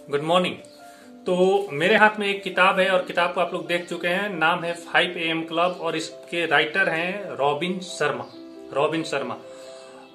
Good morning. तो मेरे हाथ में एक किताब है और किताब को आप लोग देख चुके हैं। नाम है 5 AM क्लब और इसके राइटर हैं रॉबिन शर्मा।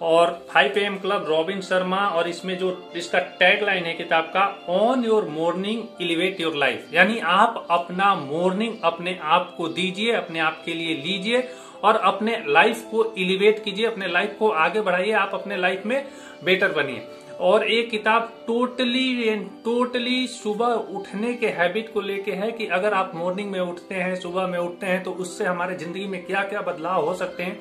और 5 AM क्लब रॉबिन शर्मा, और इसमें जो इसका टैग लाइन है किताब का, on your morning elevate your life, यानी आप अपना मॉर्निंग अपने आप को दीजिए, अपने आप के लिए लीजिए और अपने लाइफ को एलिवेट कीजिए, अपने लाइफ को आगे बढ़ाइए, आप अपने लाइफ में बेटर बनिए। और एक किताब टोटली सुबह उठने के हैबिट को लेके है कि अगर आप मॉर्निंग में उठते हैं, सुबह में उठते हैं, तो उससे हमारे जिंदगी में क्या क्या बदलाव हो सकते हैं।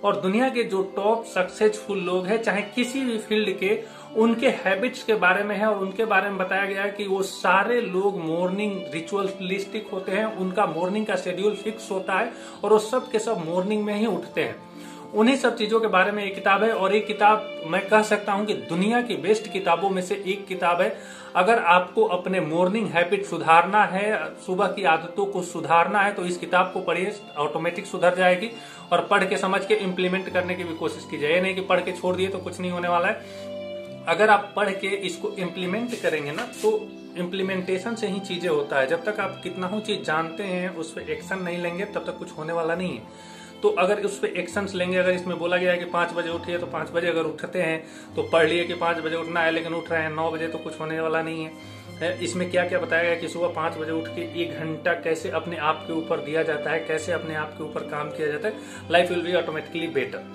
और दुनिया के जो टॉप सक्सेसफुल लोग हैं, चाहे किसी भी फील्ड के, उनके हैबिट्स के बारे में है और उनके बारे में बताया गया है कि वो सारे लोग मॉर्निंग रिचुअलिस्टिक होते हैं, उनका मॉर्निंग का शेड्यूल फिक्स होता है और वो सब के सब मॉर्निंग में ही उठते हैं। उन्हीं सब चीजों के बारे में एक किताब है। और एक किताब मैं कह सकता हूं कि दुनिया की बेस्ट किताबों में से एक किताब है। अगर आपको अपने मॉर्निंग हैबिट सुधारना है, सुबह की आदतों को सुधारना है, तो इस किताब को पढ़िए, ऑटोमेटिक सुधर जाएगी। और पढ़ के समझ के इम्प्लीमेंट करने की भी कोशिश कीजिए। ये नहीं कि पढ़ के छोड़ दिए तो कुछ नहीं होने वाला है। अगर आप पढ़ के इसको इम्प्लीमेंट करेंगे ना, तो इम्प्लीमेंटेशन से ही चीजें होता है। जब तक आप कितना ही चीज जानते हैं, उस पर एक्शन नहीं लेंगे, तब तक कुछ होने वाला नहीं है। तो अगर उस पर एक्शंस लेंगे, अगर इसमें बोला गया है कि 5 बजे उठिए, तो 5 बजे अगर उठते हैं तो पढ़ लिए कि 5 बजे उठना है, लेकिन उठ रहे हैं 9 बजे, तो कुछ होने वाला नहीं है। इसमें क्या क्या बताया गया कि सुबह 5 बजे उठ के 1 घंटा कैसे अपने आप के ऊपर दिया जाता है, कैसे अपने आप के ऊपर काम किया जाता है। Life will be automatically better,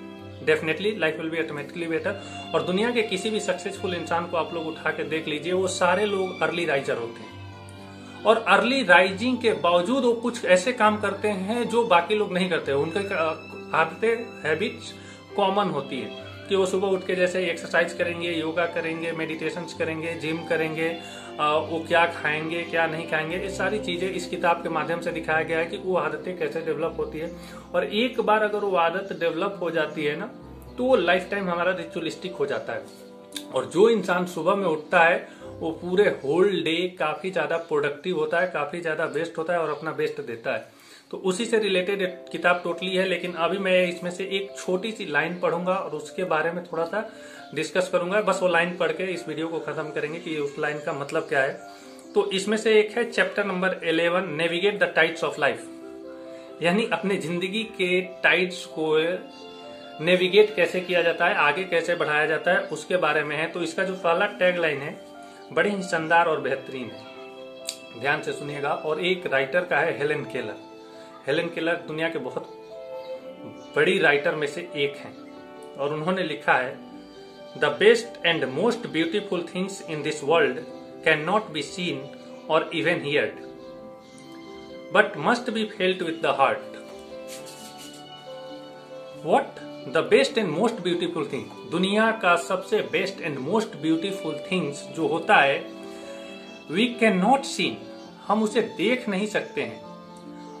definitely life will be automatically better. और दुनिया के किसी भी सक्सेसफुल इंसान को आप लोग उठा के देख लीजिए, वो सारे लोग अर्ली राइजर होते हैं। और अर्ली राइजिंग के बावजूद वो कुछ ऐसे काम करते हैं जो बाकी लोग नहीं करते। उनके आदतें, हैबिट्स कॉमन होती है कि वो सुबह उठ के जैसे एक्सरसाइज करेंगे, योगा करेंगे, मेडिटेशन करेंगे, जिम करेंगे, वो क्या खाएंगे, क्या नहीं खाएंगे, ये सारी चीजें इस किताब के माध्यम से दिखाया गया है कि वो आदतें कैसे डेवलप होती है। और एक बार अगर वो आदत डेवलप हो जाती है ना, तो वो लाइफ टाइम हमारा रिचुअलिस्टिक हो जाता है। और जो इंसान सुबह में उठता है, वो पूरे होल डे काफी ज्यादा प्रोडक्टिव होता है, काफी ज्यादा बेस्ट होता है और अपना बेस्ट देता है। तो उसी से रिलेटेड किताब टोटली है। लेकिन अभी मैं इसमें से एक छोटी सी लाइन पढ़ूंगा और उसके बारे में थोड़ा सा डिस्कस करूंगा। बस वो लाइन पढ़ के इस वीडियो को खत्म करेंगे कि उस लाइन का मतलब क्या है। तो इसमें से एक है chapter number 11, navigate the tides of life, यानी अपने जिंदगी के टाइड्स को नेविगेट कैसे किया जाता है, आगे कैसे बढ़ाया जाता है, उसके बारे में है। तो इसका जो पहला टैग लाइन है बड़ी ही शानदार और बेहतरीन है, ध्यान से सुनिएगा। और एक राइटर का है हेलेन केलर। हेलेन केलर दुनिया के बहुत बड़ी राइटर में से एक हैं और उन्होंने लिखा है, the best and most beautiful things in this world can not be seen or even heard but must be felt with the heart. What? The best and most beautiful thing, दुनिया का सबसे best and most beautiful things जो होता है, we can not seen, हम उसे देख नहीं सकते हैं,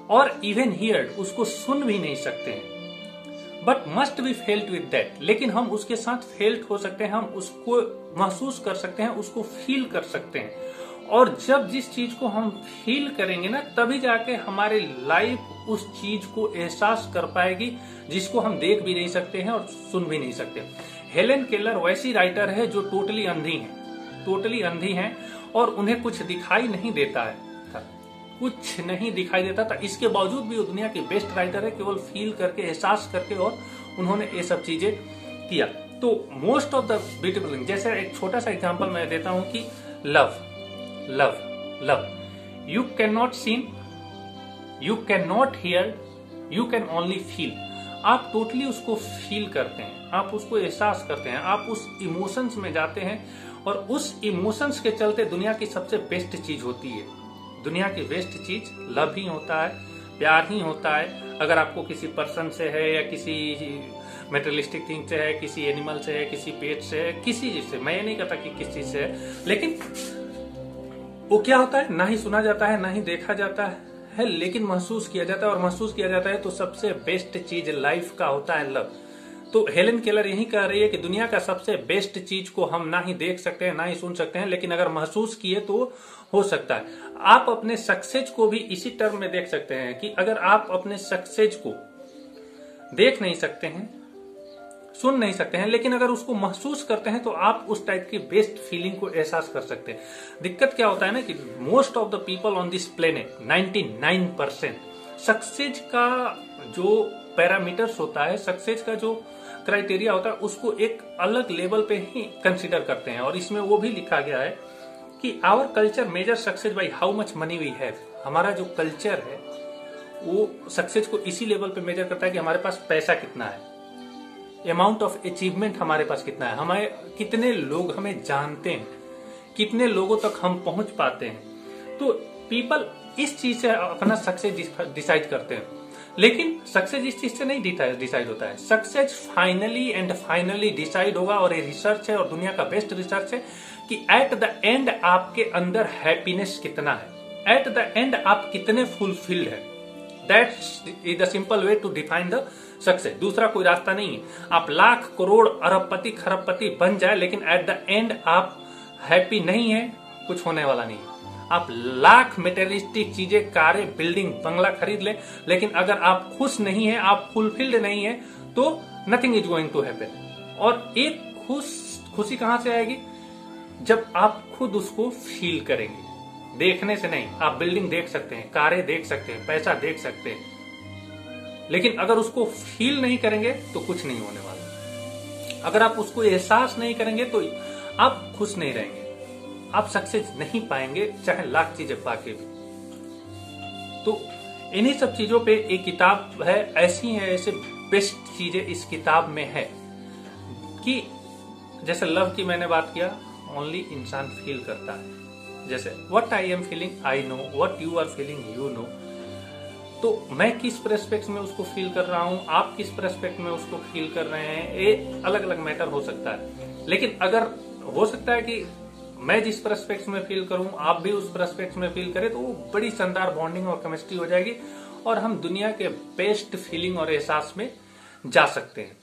और इवन हियर्ड, उसको सुन भी नहीं सकते हैं, but must be felt with that, लेकिन हम उसके साथ फेल्ट हो सकते हैं, हम उसको महसूस कर सकते हैं, उसको फील कर सकते हैं। और जब जिस चीज को हम फील करेंगे ना, तभी जाके हमारी लाइफ उस चीज को एहसास कर पाएगी जिसको हम देख भी नहीं सकते हैं और सुन भी नहीं सकते। हेलेन केलर वैसी राइटर है जो टोटली अंधी हैं और उन्हें कुछ दिखाई नहीं देता है, कुछ नहीं दिखाई देता था। इसके बावजूद भी वो दुनिया की बेस्ट राइटर है, केवल फील करके, एहसास करके, और उन्होंने ये सब चीजें किया। तो most of the beautiful thing, जैसे एक छोटा सा एग्जांपल मैं देता हूं कि love, you can not seen, you can not here, you can only feel. आप टोटली उसको फील करते हैं, आप उसको एहसास करते हैं, आप उस इमोशंस में जाते हैं और उस इमोशंस के चलते दुनिया की सबसे बेस्ट चीज होती है। दुनिया की बेस्ट चीज लव ही होता है, प्यार ही होता है। अगर आपको किसी पर्सन से है या किसी मेटेरियलिस्टिक थिंग से है, किसी एनिमल से है, किसी पेट से है, किसी चीज से, मैं ये नहीं कहता कि किस चीज से है, लेकिन वो क्या होता है, ना ही सुना जाता है, ना ही देखा जाता है, लेकिन महसूस किया जाता है। और महसूस किया जाता है तो सबसे बेस्ट चीज लाइफ का होता है लव। तो हेलेन केलर यही कह रही है कि दुनिया का सबसे बेस्ट चीज को हम ना ही देख सकते हैं, ना ही सुन सकते हैं, लेकिन अगर महसूस किए तो हो सकता है। आप अपने सक्सेस को भी इसी टर्म में देख सकते हैं कि अगर आप अपने सक्सेस को देख नहीं सकते हैं, सुन नहीं सकते हैं, लेकिन अगर उसको महसूस करते हैं तो आप उस टाइप की बेस्ट फीलिंग को एहसास कर सकते हैं। दिक्कत क्या होता है ना कि most of the people on this planet 99% success का जो पैरामीटर्स होता है, सक्सेस का जो क्राइटेरिया होता है, उसको एक अलग लेवल पे ही कंसिडर करते हैं। और इसमें वो भी लिखा गया है कि our culture measure success by how much money we have. हमारा जो कल्चर है वो सक्सेस को इसी लेवल पे मेजर करता है कि हमारे पास पैसा कितना है, अमाउंट ऑफ अचीवमेंट हमारे पास कितना है, हमें कितने लोग हमें जानते हैं, कितने लोगों तक हम पहुंच पाते हैं। तो पीपल इस चीज से अपना सक्सेस डिसाइड करते हैं। लेकिन सक्सेस इस चीज से नहीं डिसाइड होता है। सक्सेस फाइनली डिसाइड होगा, और ये रिसर्च है और दुनिया का बेस्ट रिसर्च है कि एट द एंड आपके अंदर हैप्पीनेस कितना है, एट द एंड आप कितने फुलफिल्ड है। That's is the simple way to define the success. दूसरा कोई रास्ता नहीं है। आप लाख करोड़ अरबपति खरबपति बन जाए, लेकिन एट द एंड आप हैप्पी नहीं है, कुछ होने वाला नहीं है। आप लाख मटेरियलिस्टिक चीजें, कारें, बिल्डिंग, बंगला खरीद ले, लेकिन अगर आप खुश नहीं है, आप फुलफिल्ड नहीं है, तो nothing is going to happen. और एक खुशी कहां से आएगी? जब आप खुद उसको फील करेंगे, देखने से नहीं। आप बिल्डिंग देख सकते हैं, कारें देख सकते हैं, पैसा देख सकते हैं, लेकिन अगर उसको फील नहीं करेंगे तो कुछ नहीं होने वाला। अगर आप उसको एहसास नहीं करेंगे तो आप खुश नहीं रहेंगे, आप सक्सेस नहीं पाएंगे, चाहे लाख चीजें पाके भी। तो इन्हीं सब चीजों पे एक किताब है, ऐसी है, ऐसे बेस्ट चीजें इस किताब में है कि जैसे लव की मैंने बात किया, ओनली इंसान फील करता है। जैसे what I am feeling I know, what you are feeling you know. तो मैं किस पर्सपेक्ट में उसको फील कर रहा हूं, आप किस पर्सपेक्ट में उसको फील कर रहे हैं, ये अलग अलग मैटर हो सकता है। लेकिन अगर हो सकता है कि मैं जिस पर्सपेक्ट में फील करूं, आप भी उस पर्सपेक्ट में फील करें, तो वो बड़ी शानदार बॉन्डिंग और केमिस्ट्री हो जाएगी, और हम दुनिया के बेस्ट फीलिंग और एहसास में जा सकते हैं।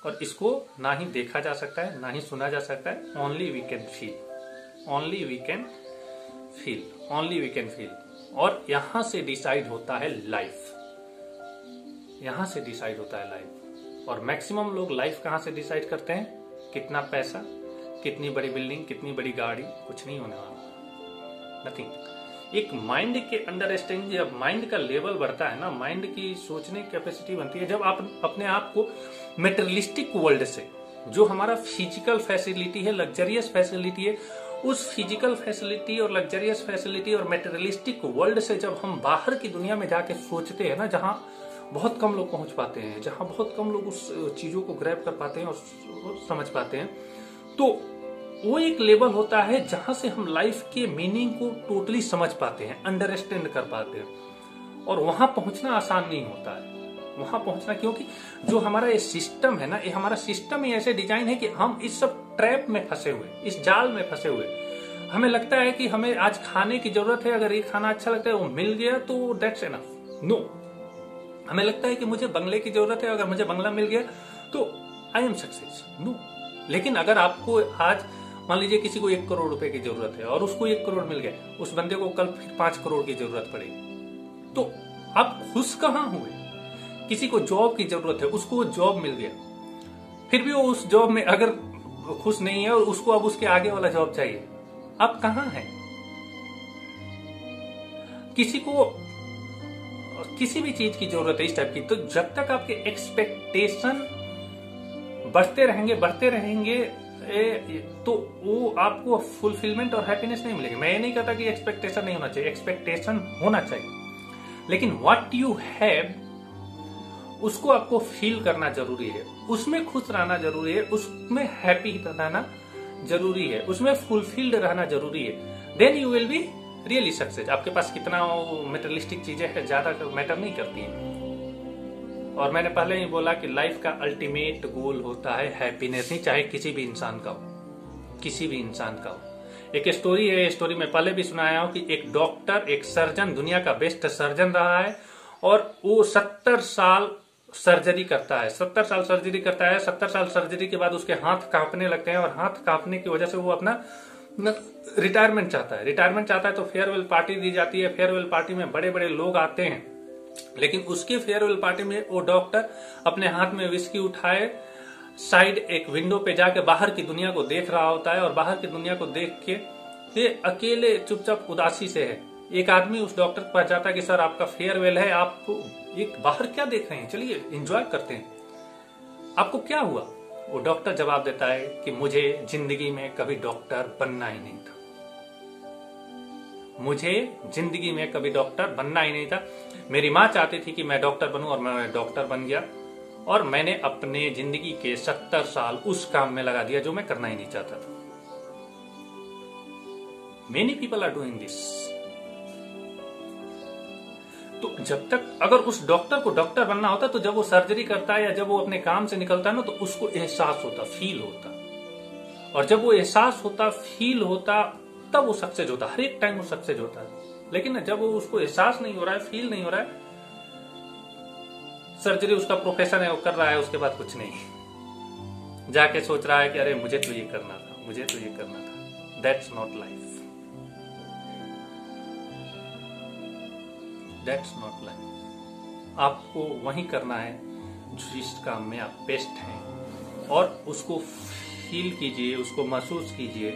और इसको ना ही देखा जा सकता है, ना ही सुना जा सकता है। Only we can feel, only we can feel, only we can feel. और यहां से डिसाइड होता है लाइफ, यहां से डिसाइड होता है लाइफ। और मैक्सिमम लोग लाइफ कहां से डिसाइड करते हैं? कितना पैसा, कितनी बड़ी बिल्डिंग, कितनी बड़ी गाड़ी, कुछ नहीं होने वाला, नथिंग। एक माइंड के अंडरस्टैंडिंग, जब माइंड का लेवल बढ़ता है ना, माइंड की सोचने की कैपेसिटी बनती है, जब आप अपने आप को मेटेरियलिस्टिक वर्ल्ड से, जो हमारा फिजिकल फैसिलिटी है, लग्जरियस फैसिलिटी है, उस फिजिकल फैसिलिटी और लग्जरियस फैसिलिटी और मेटेरियलिस्टिक वर्ल्ड से जब हम बाहर की दुनिया में जाके सोचते हैं ना, जहां बहुत कम लोग पहुंच पाते हैं, जहां बहुत कम लोग उस चीजों को ग्रैब कर पाते हैं और समझ पाते हैं, तो वो एक लेवल होता है जहां से हम लाइफ के मीनिंग को टोटली समझ पाते हैं, अंडरस्टैंड कर पाते हैं। और वहां पहुंचना आसान नहीं होता है, वहां पहुंचना, क्योंकि जो हमारा ये सिस्टम है ना, ये हमारा सिस्टम ही ऐसे डिजाइन है कि हम इस सब ट्रैप में फंसे हुए, इस जाल में फंसे हुए। हमें लगता है कि हमें आज खाने की जरूरत है, अगर ये खाना अच्छा लगता है, वो मिल गया तो दैट्स एनफ। नो, हमें लगता है कि मुझे बंगले की जरूरत है, अगर मुझे बंगला मिल गया तो आई एम सक्सेस। नो, लेकिन अगर आपको आज मान लीजिए किसी को 1 करोड़ रुपए की जरूरत है और उसको 1 करोड़ मिल गया, उस बंदे को कल फिर 5 करोड़ की जरूरत पड़ेगी, तो आप खुश कहां हुए? किसी को जॉब की जरूरत है, उसको वो जॉब मिल गया, फिर भी वो उस जॉब में अगर खुश नहीं है और उसको अब उसके आगे वाला जॉब चाहिए, आप कहां हैं? किसी को किसी भी चीज की जरूरत है इस टाइप की, तो जब तक आपके एक्सपेक्टेशन बढ़ते रहेंगे तो वो आपको फुलफिलमेंट और हैप्पीनेस नहीं मिलेगी। मैं ये नहीं कहता कि एक्सपेक्टेशन नहीं होना चाहिए, एक्सपेक्टेशन होना चाहिए, लेकिन व्हाट यू हैव उसको आपको फील करना जरूरी है, उसमें खुश रहना जरूरी है, उसमें हैप्पी रहना जरूरी है, उसमें फुलफिल्ड रहना जरूरी है। Then you will be really success. आपके पास कितना मेटेरियलिस्टिक चीजें है, ज्यादा मैटर नहीं करती है। और मैंने पहले ही बोला कि लाइफ का अल्टीमेट गोल होता है हैप्पीनेस ही, चाहे किसी भी इंसान का हो, किसी भी इंसान का हो। एक स्टोरी है, स्टोरी में पहले भी सुनाया हूं कि एक डॉक्टर, एक सर्जन, दुनिया का बेस्ट सर्जन रहा है, और वो 70 साल सर्जरी करता है, 70 साल सर्जरी करता है। 70 साल सर्जरी के बाद उसके हाथ कांपने लगते हैं, और हाथ कांपने की वजह से वो अपना रिटायरमेंट चाहता है। रिटायरमेंट चाहता है तो फेयरवेल पार्टी दी जाती है। फेयरवेल पार्टी में बड़े बड़े लोग आते हैं, लेकिन उसके फेयरवेल पार्टी में वो डॉक्टर अपने हाथ में विस्की उठाए, साइड एक विंडो पे जाके बाहर की दुनिया को देख रहा होता है और बाहर की दुनिया को देख के ये अकेले चुपचाप उदासी से है। एक आदमी उस डॉक्टर के पास जाता है कि सर आपका फेयरवेल है, आपको एक बाहर क्या देख रहे हैं, चलिए एंजॉय करते हैं, आपको क्या हुआ? वो डॉक्टर जवाब देता है कि मुझे जिंदगी में कभी डॉक्टर बनना ही नहीं था, मुझे जिंदगी में कभी डॉक्टर बनना ही नहीं था। मेरी माँ चाहती थी कि मैं डॉक्टर बनूं और मैं डॉक्टर बन गया और मैंने अपने जिंदगी के 70 साल उस काम में लगा दिया जो मैं करना ही नहीं चाहता था। Many people are doing this. तो जब तक अगर उस डॉक्टर को डॉक्टर बनना होता तो जब वो सर्जरी करता है या जब वो अपने काम से निकलता है ना तो उसको एहसास होता, फील होता, और जब वो एहसास होता, फील होता, तब वो सक्सेस होता। हर एक टाइम वो सक्सेस होता है। लेकिन जब वो उसको एहसास नहीं हो रहा है, फील नहीं हो रहा है, सर्जरी उसका प्रोफेशन है, वो कर रहा है, उसके बाद कुछ नहीं, जाके सोच रहा है कि अरे मुझे तो ये करना था, मुझे तो ये करना था। That's not life, that's not life. आपको वही करना है जिस काम में आप बेस्ट हैं और उसको फील कीजिए, उसको महसूस कीजिए।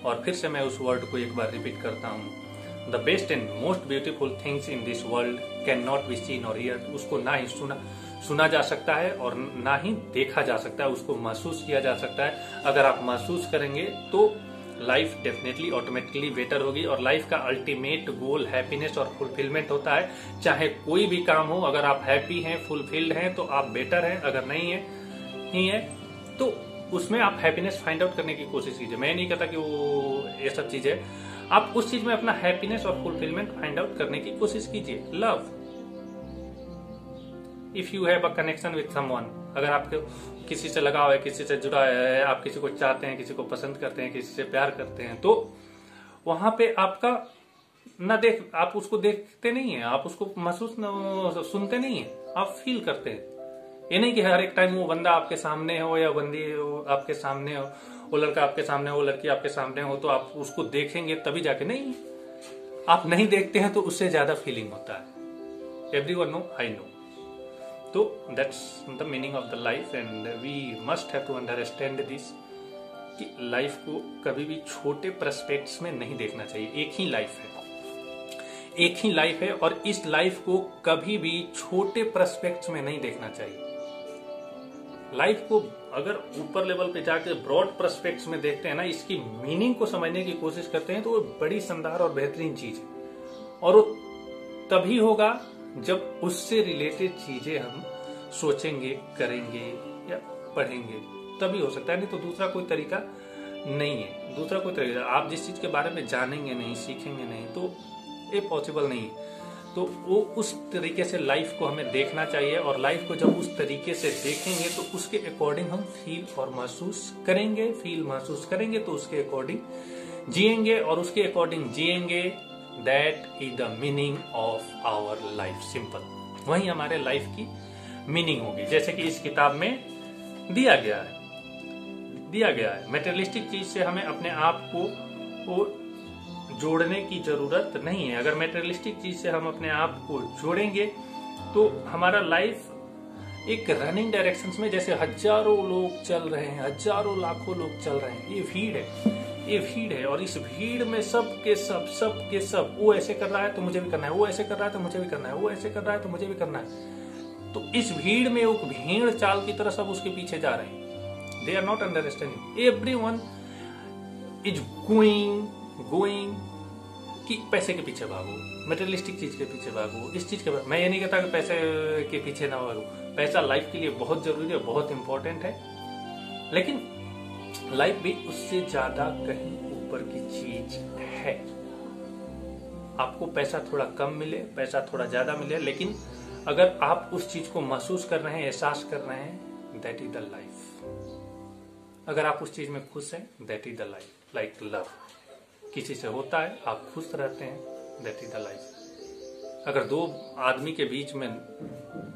और फिर से मैं उस वर्ड को एक बार रिपीट करता हूँ, the best and most beautiful things in this world can not be seen और हियर। उसको ना ही सुना जा सकता है और ना ही देखा जा सकता है, उसको महसूस किया जा सकता है। अगर आप महसूस करेंगे तो लाइफ डेफिनेटली ऑटोमेटिकली बेटर होगी। और लाइफ का अल्टीमेट गोल हैप्पीनेस और फुलफिलमेंट होता है। चाहे कोई भी काम हो, अगर आप हैप्पी हैं, फुलफिल्ड हैं तो आप बेटर हैं, अगर नहीं है तो उसमें आप हैप्पीनेस फाइंड आउट करने की कोशिश कीजिए। मैं नहीं कहता कि वो ये सब चीज है, आप उस चीज में अपना हैप्पीनेस और फुलफिलमेंट फाइंड आउट करने की कोशिश कीजिए। Love, if you have a connection with someone, अगर आपके किसी से लगाव है, किसी से जुड़ा है, आप किसी को चाहते हैं, किसी को पसंद करते हैं, किसी से प्यार करते हैं, तो वहां पे आपका आप उसको देखते नहीं है, आप उसको महसूस सुनते नहीं है, आप फील करते हैं। ये नहीं कि हर एक टाइम वो बंदा आपके सामने हो या बंदी आपके सामने हो, वो लड़का आपके सामने हो, वो लड़की आपके सामने हो तो आप उसको देखेंगे तभी जाके, नहीं, आप नहीं देखते हैं तो उससे ज्यादा फीलिंग होता है। Everyone know, I know. तो that's the meaning of the life and we must have to understand this कि लाइफ को कभी भी छोटे पर्सपेक्ट्स में नहीं देखना चाहिए। एक ही लाइफ है, एक ही लाइफ है और इस लाइफ को कभी भी छोटे पर्सपेक्ट्स में नहीं देखना चाहिए। लाइफ को अगर ऊपर लेवल पे जाके ब्रॉड पर्सपेक्ट्स में देखते हैं ना, इसकी मीनिंग को समझने की कोशिश करते हैं, तो वो बड़ी शानदार और बेहतरीन चीज है। और वो तभी होगा जब उससे रिलेटेड चीजें हम सोचेंगे, करेंगे या पढ़ेंगे, तभी हो सकता है। नहीं तो दूसरा कोई तरीका नहीं है। दूसरा कोई तरीका, आप जिस चीज के बारे में जानेंगे नहीं, सीखेंगे नहीं, तो ये पॉसिबल नहीं है। तो वो उस तरीके से लाइफ को हमें देखना चाहिए और लाइफ को जब उस तरीके से देखेंगे तो उसके अकॉर्डिंग हम फील और महसूस करेंगे, फील महसूस करेंगे तो उसके अकॉर्डिंग जिएंगे और उसके अकॉर्डिंग जिएंगे। That is the meaning of our life. Simple, वही हमारे लाइफ की मीनिंग होगी। जैसे कि इस किताब में दिया गया है मटेरियलिस्टिक चीज से हमें अपने आप को जोड़ने की जरूरत नहीं है। अगर मटेरियलिस्टिक चीज से हम अपने आप को जोड़ेंगे तो हमारा लाइफ एक रनिंग डायरेक्शंस में, जैसे हजारों लोग चल रहे हैं, हजारों लाखों लोग चल रहे हैं, ये भीड़ है और इस भीड़ में सब के सब वो ऐसे कर रहा है तो मुझे भी करना है, वो ऐसे कर रहा है तो मुझे भी करना है, वो ऐसे कर रहा है तो मुझे भी करना है। तो इस भीड़ में एक भेड़ चाल की तरह सब उसके पीछे जा रहे हैं। They are not understanding, everyone is going कि पैसे के पीछे भागो, मटेरियलिस्टिक चीज के पीछे भागो, इस चीज के। मैं ये नहीं कहता कि पैसे के पीछे ना भागो, पैसा लाइफ के लिए बहुत जरूरी है, बहुत इंपॉर्टेंट है, लेकिन लाइफ भी उससे ज्यादा कहीं ऊपर की चीज है। आपको पैसा थोड़ा कम मिले, पैसा थोड़ा ज्यादा मिले, लेकिन अगर आप उस चीज को महसूस कर रहे हैं, एहसास कर रहे हैं, दैट इज द लाइफ। अगर आप उस चीज में खुश हैं, that is the life. Like love, किसी से होता है, आप खुश रहते हैं, दैट इज द लाइफ। अगर दो आदमी के बीच में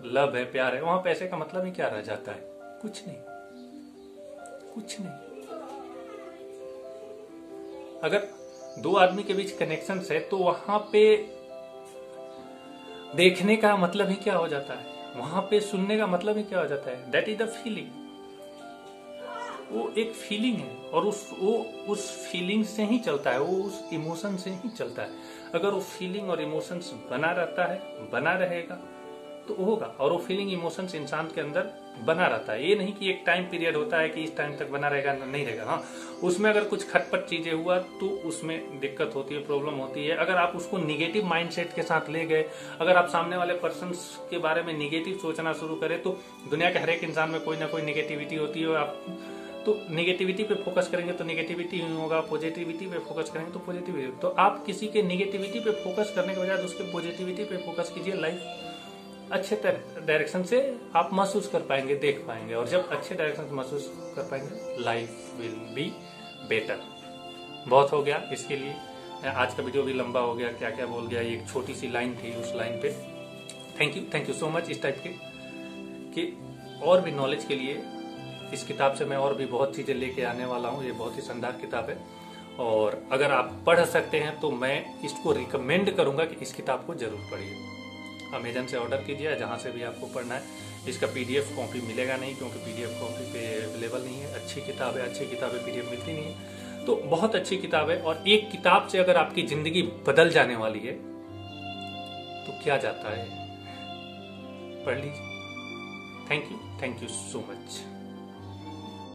लव है, प्यार है, वहां पैसे का मतलब ही क्या रह जाता है? कुछ नहीं। अगर दो आदमी के बीच कनेक्शन है तो वहां पे देखने का मतलब ही क्या हो जाता है? वहां पे सुनने का मतलब ही क्या हो जाता है? That is the feeling. वो एक फीलिंग है और वो उस फीलिंग से ही चलता है, वो उस इमोशन से ही चलता है। अगर वो फीलिंग और इमोशंस बना रहता है, बना रहेगा तो होगा। और वो फीलिंग इमोशंस इंसान के अंदर बना रहता है। ये नहीं कि एक टाइम पीरियड होता है कि इस टाइम तक बना रहेगा, नहीं रहेगा। हाँ, उसमें अगर कुछ खटपट चीजें हुआ तो उसमें दिक्कत होती है, प्रॉब्लम होती है। अगर आप उसको निगेटिव माइंडसेट के साथ ले गए, अगर आप सामने वाले पर्सन के बारे में निगेटिव सोचना शुरू करें, तो दुनिया के हर एक इंसान में कोई ना कोई निगेटिविटी होती है। आप तो निगेटिविटी पे फोकस करेंगे तो निगेटिविटी ही होगा, पॉजिटिविटी पे फोकस करेंगे तो पॉजिटिविटी। तो आप किसी के निगेटिविटी पे फोकस करने के बजाय उसके पॉजिटिविटी पे फोकस कीजिए। लाइफ अच्छे डायरेक्शन से आप महसूस कर पाएंगे, देख पाएंगे। और जब अच्छे डायरेक्शन से महसूस कर पाएंगे, लाइफ विल बी बेटर। बहुत हो गया इसके लिए, आज का वीडियो भी लंबा हो गया, क्या क्या बोल गया। एक छोटी सी लाइन थी, उस लाइन पे थैंक यू सो मच। इस टाइप के और भी नॉलेज के लिए इस किताब से मैं और भी बहुत चीजें लेके आने वाला हूँ। ये बहुत ही शानदार किताब है और अगर आप पढ़ सकते हैं तो मैं इसको रिकमेंड करूंगा कि इस किताब को जरूर पढ़िए। अमेजन से ऑर्डर कीजिए, जहां से भी आपको पढ़ना है। इसका पीडीएफ कॉपी मिलेगा नहीं, क्योंकि पीडीएफ कॉपी पे अवेलेबल नहीं है। अच्छी किताब है, अच्छी किताबें पीडीएफ मिलती नहीं है, तो बहुत अच्छी किताब है। और एक किताब से अगर आपकी जिंदगी बदल जाने वाली है तो क्या जाता है, पढ़ लीजिए। Thank you so much.